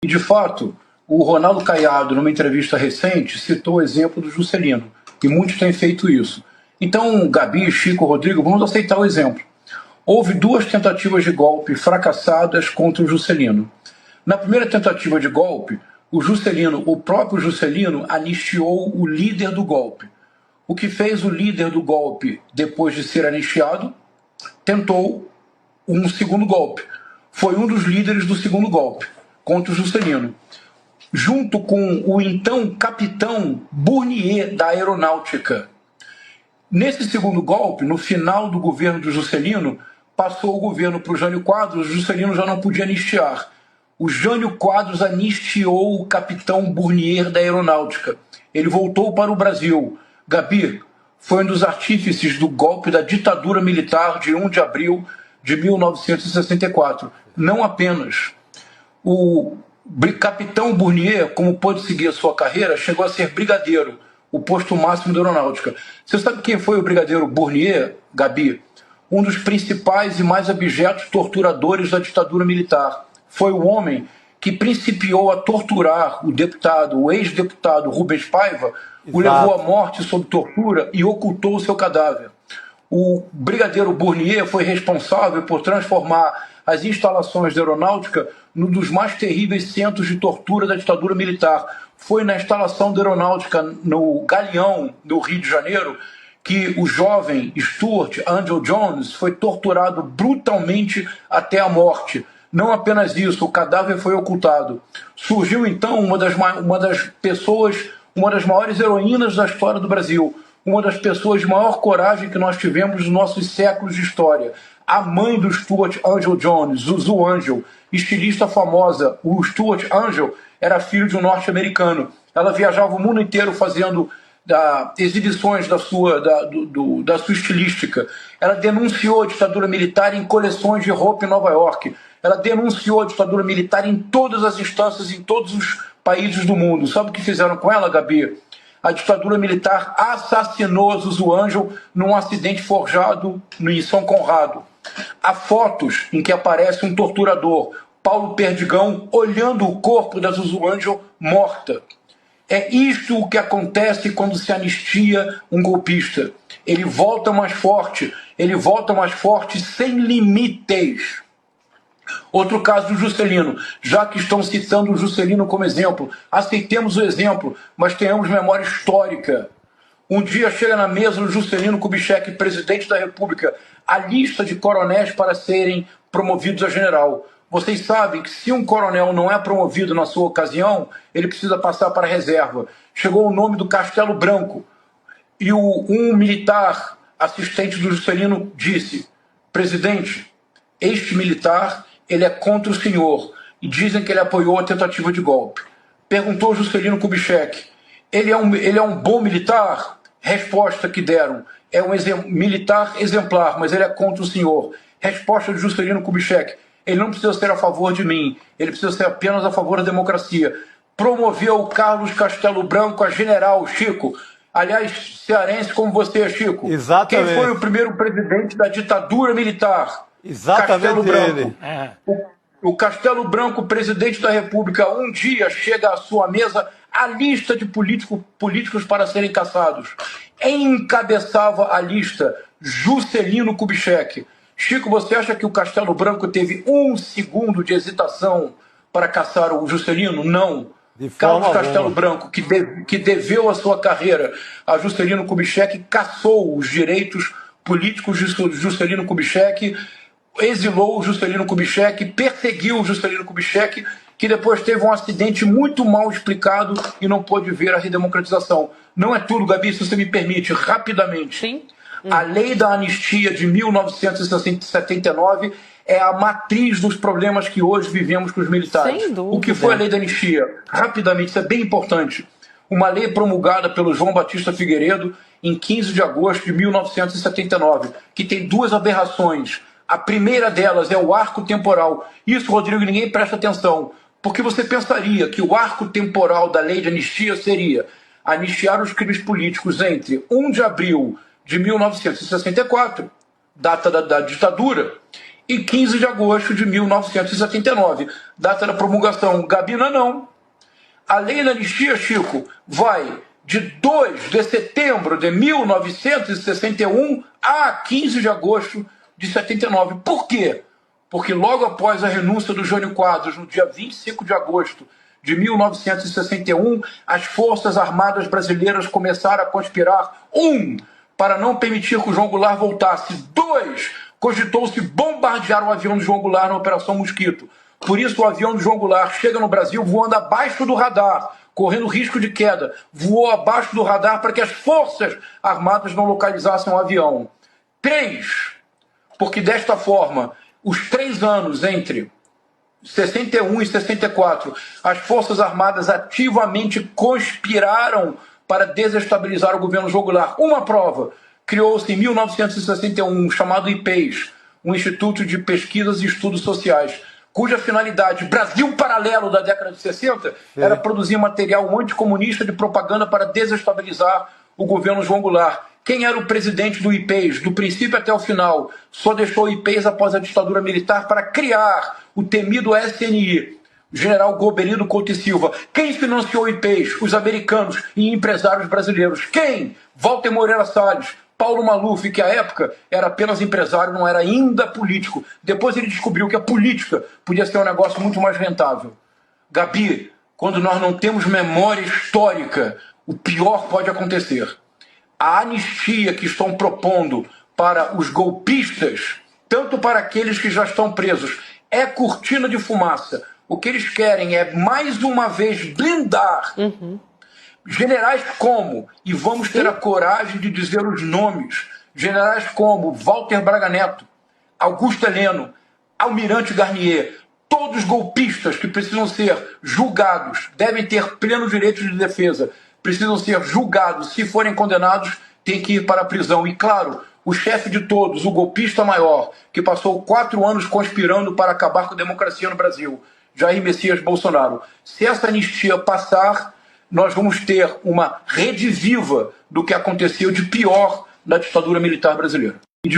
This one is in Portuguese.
E, de fato, o Ronaldo Caiado, numa entrevista recente, citou o exemplo do Juscelino, e muitos têm feito isso. Então, Gabi, Chico, Rodrigo, vamos aceitar o exemplo. Houve 2 tentativas de golpe fracassadas contra o Juscelino. Na primeira tentativa de golpe, o próprio Juscelino, anistiou o líder do golpe. O que fez o líder do golpe, depois de ser anistiado, tentou um segundo golpe. Foi um dos líderes do segundo golpe, contra o Juscelino, junto com o então capitão Bournier da Aeronáutica. Nesse segundo golpe, no final do governo do Juscelino, passou o governo para o Jânio Quadros, o Juscelino já não podia anistiar. O Jânio Quadros anistiou o capitão Bournier da Aeronáutica. Ele voltou para o Brasil. Gabi foi um dos artífices do golpe da ditadura militar de 1 de abril de 1964. Não apenas. O capitão Bournier, como pôde seguir a sua carreira, chegou a ser brigadeiro, o posto máximo da aeronáutica. Você sabe quem foi o brigadeiro Bournier, Gabi? Um dos principais e mais abjetos torturadores da ditadura militar. Foi o homem que principiou a torturar o ex-deputado Rubens Paiva, o levou à morte sob tortura e ocultou o seu cadáver. O brigadeiro Bournier foi responsável por transformar as instalações da aeronáutica num dos mais terríveis centros de tortura da ditadura militar. Foi na instalação da aeronáutica no Galeão, no Rio de Janeiro, que o jovem Stuart Angel Jones foi torturado brutalmente até a morte. Não apenas isso, o cadáver foi ocultado. Surgiu então uma das maiores heroínas da história do Brasil, uma das pessoas de maior coragem que nós tivemos nos nossos séculos de história. A mãe do Stuart Angel Jones, Zuzu Angel, estilista famosa. O Stuart Angel era filho de um norte-americano. Ela viajava o mundo inteiro fazendo exibições da sua estilística. Ela denunciou a ditadura militar em coleções de roupa em Nova York. Ela denunciou a ditadura militar em todas as instâncias, em todos os países do mundo. Sabe o que fizeram com ela, Gabi? A ditadura militar assassinou Zuzu Angel num acidente forjado em São Conrado. Há fotos em que aparece um torturador, Paulo Perdigão, olhando o corpo da Zuzu Angel morta. É isto o que acontece quando se anistia um golpista. Ele volta mais forte sem limites. Outro caso do Juscelino, já que estão citando o Juscelino como exemplo, aceitemos o exemplo, mas tenhamos memória histórica. Um dia chega na mesa do Juscelino Kubitschek, presidente da República, a lista de coronéis para serem promovidos a general. Vocês sabem que se um coronel não é promovido na sua ocasião, ele precisa passar para a reserva. Chegou o nome do Castelo Branco e um militar assistente do Juscelino disse: presidente, este militar ele é contra o senhor e dizem que ele apoiou a tentativa de golpe. Perguntou o Juscelino Kubitschek: ele é um bom militar? Resposta que deram: é um militar exemplar, mas ele é contra o senhor. Resposta de Juscelino Kubitschek: ele não precisa ser a favor de mim, ele precisa ser apenas a favor da democracia. Promoveu o Carlos Castelo Branco a general, Chico. Aliás, cearense como você, Chico. Exatamente. Quem foi o primeiro presidente da ditadura militar? Exatamente. Castelo Branco. Ele. O Castelo Branco, presidente da República, um dia chega à sua mesa a lista de políticos para serem caçados. Encabeçava a lista Juscelino Kubitschek. Chico, você acha que o Castelo Branco teve 1 segundo de hesitação para caçar o Juscelino? Não. Carlos Castelo Branco, que deveu a sua carreira a Juscelino Kubitschek, caçou os direitos políticos de Juscelino Kubitschek, exilou o Juscelino Kubitschek, perseguiu o Juscelino Kubitschek, que depois teve um acidente muito mal explicado e não pôde ver a redemocratização. Não é tudo, Gabi, se você me permite, rapidamente. Sim. A lei da anistia de 1979 é a matriz dos problemas que hoje vivemos com os militares. Sem dúvida. O que foi a lei da anistia? Rapidamente, isso é bem importante. Uma lei promulgada pelo João Batista Figueiredo em 15 de agosto de 1979, que tem 2 aberrações. A primeira delas é o arco temporal. Isso, Rodrigo, ninguém presta atenção, porque você pensaria que o arco temporal da lei de anistia seria anistiar os crimes políticos entre 1 de abril de 1964, data da ditadura, e 15 de agosto de 1979, data da promulgação. Gabina não. A lei da anistia, Chico, vai de 2 de setembro de 1961 a 15 de agosto de 79. Por quê? Porque logo após a renúncia do Jânio Quadros, no dia 25 de agosto de 1961, as Forças Armadas Brasileiras começaram a conspirar. 1. Para não permitir que o João Goulart voltasse. 2. Cogitou-se bombardear o avião do João Goulart na Operação Mosquito. Por isso, o avião do João Goulart chega no Brasil voando abaixo do radar, correndo risco de queda. Voou abaixo do radar para que as Forças Armadas não localizassem o avião. 3. Porque desta forma, os 3 anos entre 61 e 64, as Forças Armadas ativamente conspiraram para desestabilizar o governo João Goulart. Uma prova, criou-se em 1961 chamado IPES, um Instituto de Pesquisas e Estudos Sociais, cuja finalidade, Brasil paralelo da década de 60, era produzir material anticomunista de propaganda para desestabilizar o governo João Goulart. Quem era o presidente do IPES, do princípio até o final? Só deixou o IPES após a ditadura militar para criar o temido SNI, o general Goberido Couto e Silva. Quem financiou o IPES? Os americanos e empresários brasileiros. Quem? Walter Moreira Salles, Paulo Maluf, que à época era apenas empresário, não era ainda político. Depois ele descobriu que a política podia ser um negócio muito mais rentável. Gabi, quando nós não temos memória histórica, o pior pode acontecer. A anistia que estão propondo para os golpistas, tanto para aqueles que já estão presos, é cortina de fumaça. O que eles querem é, mais uma vez, blindar generais como, e vamos ter a coragem de dizer os nomes, generais como Walter Braga Neto, Augusto Heleno, Almirante Garnier, todos golpistas que precisam ser julgados, devem ter pleno direito de defesa, precisam ser julgados, se forem condenados, têm que ir para a prisão. E claro, o chefe de todos, o golpista maior, que passou 4 anos conspirando para acabar com a democracia no Brasil, Jair Messias Bolsonaro. Se essa anistia passar, nós vamos ter uma rede viva do que aconteceu de pior na ditadura militar brasileira.